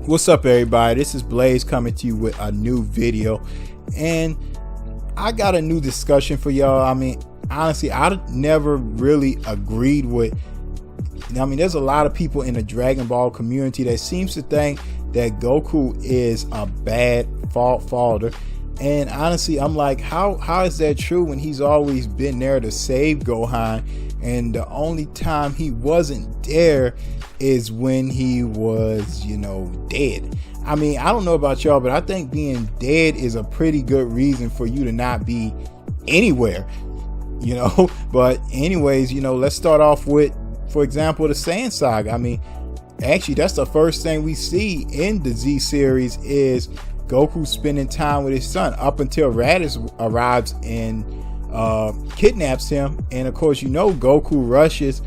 What's up, everybody? This is Blaze coming to you with a new video, and I got a new discussion for y'all. I mean, honestly, I never really agreed with. There's a lot of people in the Dragon Ball community that seems to think that Goku is a bad father. And honestly, I'm like, how is that true when he's always been there to save Gohan? And the only time he wasn't there is when he was, dead. I mean, I don't know about y'all, but I think being dead is a pretty good reason for you to not be anywhere, But anyways, let's start off with, for example, the Saiyan saga. I mean, actually, that's the first thing we see in the Z series is Goku spending time with his son up until Raditz arrives and kidnaps him. And of course, Goku rushes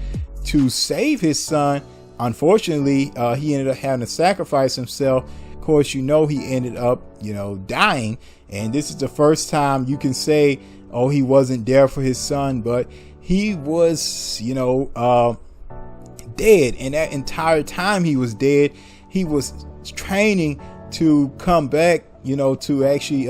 to save his son. Unfortunately, he ended up having to sacrifice himself. Of course, he ended up, dying. And this is the first time you can say, oh, he wasn't there for his son, but he was, dead. And that entire time he was dead, he was training to come back, to actually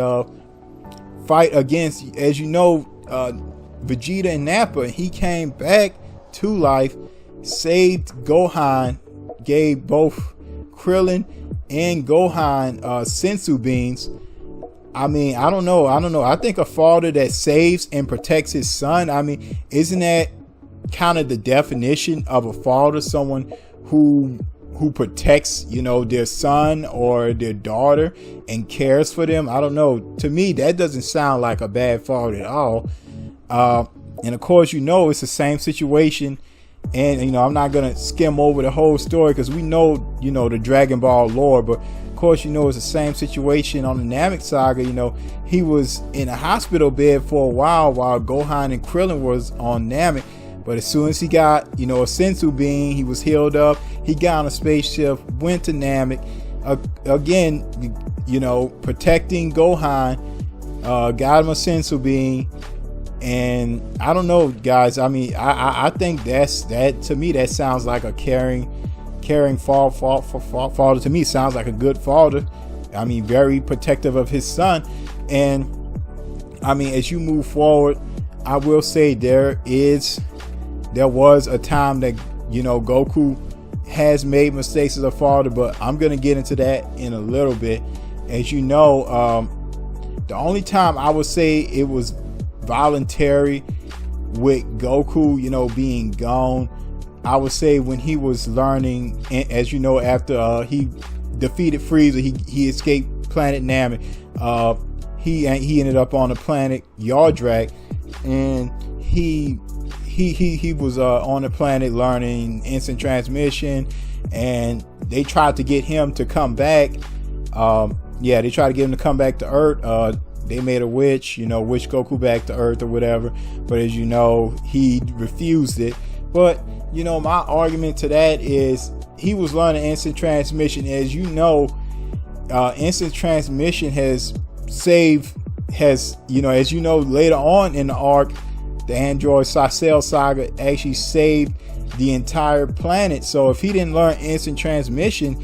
fight against, as Vegeta and Nappa. He came back to life, saved Gohan, gave both Krillin and Gohan sensu beans. I mean, I don't know. I think a father that saves and protects his son, I mean, isn't that kind of the definition of a father? Someone who protects, their son or their daughter and cares for them. I don't know. To me, that doesn't sound like a bad father at all. And of course, it's the same situation. And, I'm not going to skim over the whole story because we know, the Dragon Ball lore. But of course, it's the same situation on the Namek saga. He was in a hospital bed for a while Gohan and Krillin was on Namek. But as soon as he got, a sensu bean, he was healed up. He got on a spaceship, went to Namek. Again, protecting Gohan, got him a sensu bean. And I don't know, guys. I mean, I think that to me, that sounds like a caring father. To me, sounds like a good father. I mean, very protective of his son. And I mean, as you move forward, I will say there was a time that, Goku has made mistakes as a father, but I'm going to get into that in a little bit. As the only time I would say it was voluntary with Goku, being gone, I would say when he was learning, as after he defeated Frieza, he escaped planet Namek. He ended up on the planet Yardrak, and he was on the planet learning instant transmission, and they tried to get him to come back. They tried to get him to come back to Earth. They made a witch Goku back to Earth or whatever. But as he refused it. But, my argument to that is he was learning instant transmission. As instant transmission has later on in the arc, the Android Cell saga actually saved the entire planet. So if he didn't learn instant transmission,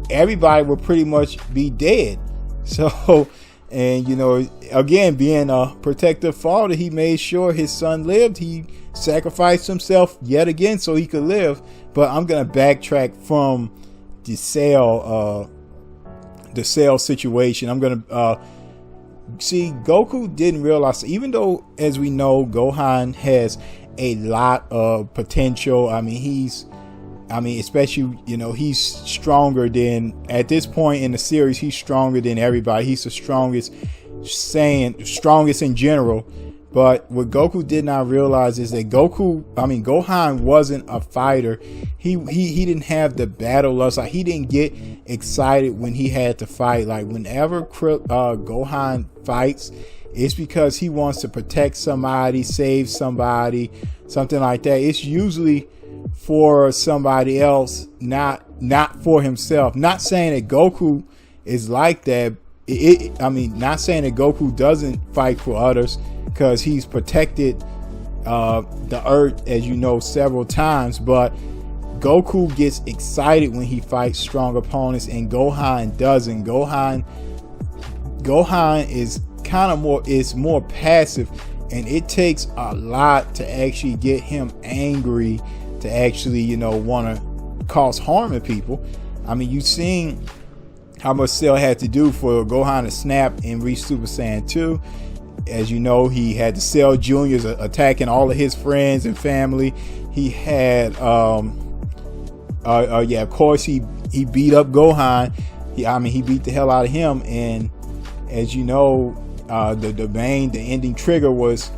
everybody would pretty much be dead. So, and again, being a protective father, he made sure his son lived. He sacrificed himself yet again so he could live. But I'm gonna backtrack from the Cell situation. I'm gonna see, Goku didn't realize, even though, as we know, Gohan has a lot of potential. Especially, he's stronger than, at this point in the series, he's stronger than everybody. He's the strongest in general. But what Goku did not realize is that Gohan wasn't a fighter. He didn't have the battle lust. Like, he didn't get excited when he had to fight. Like, whenever Gohan fights, it's because he wants to protect somebody, save somebody, something like that. It's usually for somebody else, not for himself. Not saying that Goku is like that. Not saying that Goku doesn't fight for others, because he's protected the Earth, as several times. But Goku gets excited when he fights strong opponents, and Gohan doesn't. Gohan is kind of more passive, and it takes a lot to actually get him angry, to actually, you know, want to cause harm to people. I mean, you've seen how much Cell had to do for Gohan to snap and reach Super Saiyan 2. As you know, he had the Cell Juniors attacking all of his friends and family. He had, of course, he beat up Gohan. He beat the hell out of him. And as you know, the ending trigger was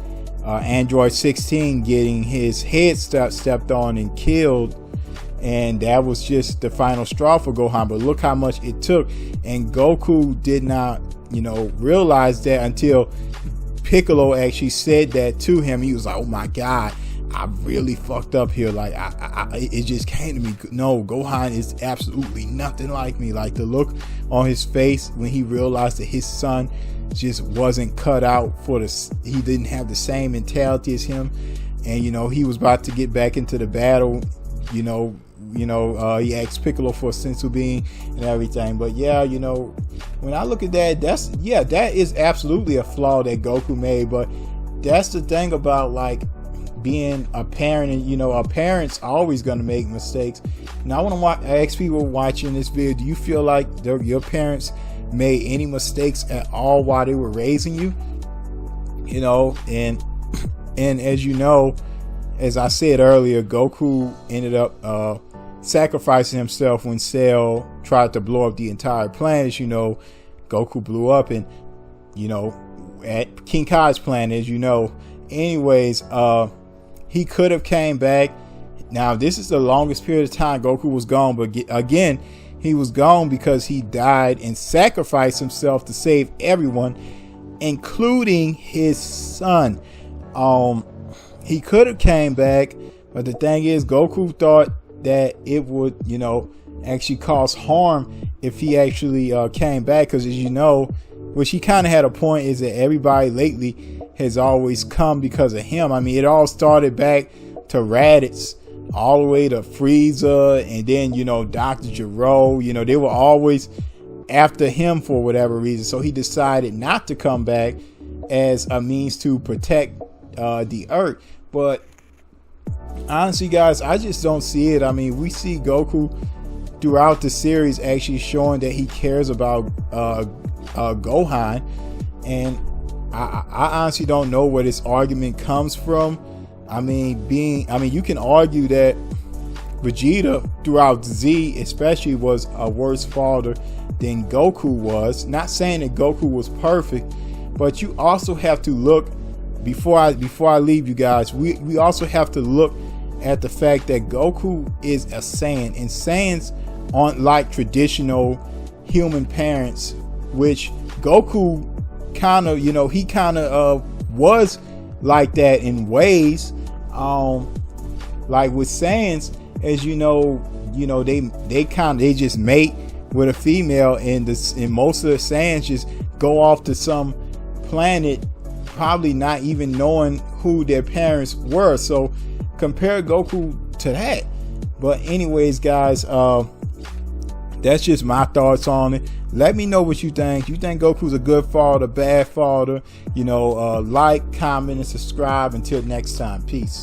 Android 16 getting his head stepped on and killed. And that was just the final straw for Gohan. But look how much it took. And Goku did not, you know, realize that until Piccolo actually said that to him. He was like, oh my God, I really fucked up here. Like, it just came to me. No, Gohan is absolutely nothing like me. Like, the look on his face when he realized that his son just wasn't cut out for he didn't have the same mentality as him. And, you know, he was about to get back into the battle, he asked Piccolo for a senzu bean and everything. But yeah, you know, when I look at that, that is absolutely a flaw that Goku made. But that's the thing about, like, being a parent, and, you know, a parent's always going to make mistakes. Now, I want to ask people watching this video, do you feel like your parents made any mistakes at all while they were raising you? You know, and as you know, as I said earlier, Goku ended up sacrificing himself when Cell tried to blow up the entire planet. As you know, Goku blew up, and, you know, at King Kai's planet, as you know. Anyways, he could have came back. Now, this is the longest period of time Goku was gone, but again, he was gone because he died and sacrificed himself to save everyone, including his son. He could have came back, but the thing is, Goku thought that it would, you know, actually cause harm if he actually came back. Because, as you know, which he kind of had a point, is that everybody lately has always come because of him. I mean, it all started back to Raditz, all the way to Frieza, and then, you know, Dr. Gero. You know, they were always after him for whatever reason. So he decided not to come back as a means to protect the Earth. But honestly, guys, I just don't see it. I mean, we see Goku throughout the series actually showing that he cares about Gohan, and I honestly don't know where this argument comes from. I mean, you can argue that Vegeta throughout Z especially was a worse father than Goku was. Not saying that Goku was perfect, but you also have to look, before I leave you guys, we also have to look at the fact that Goku is a Saiyan, and Saiyans aren't like traditional human parents, which Goku kind of, you know, he kind of was like that in ways. Like with Saiyans, as you know, they just mate with a female, and most of the Saiyans just go off to some planet, probably not even knowing who their parents were. So compare Goku to that. But anyways, guys, that's just my thoughts on it. Let me know what you think. You think Goku's a good father, bad father? You know, like, comment, and subscribe. Until next time, peace.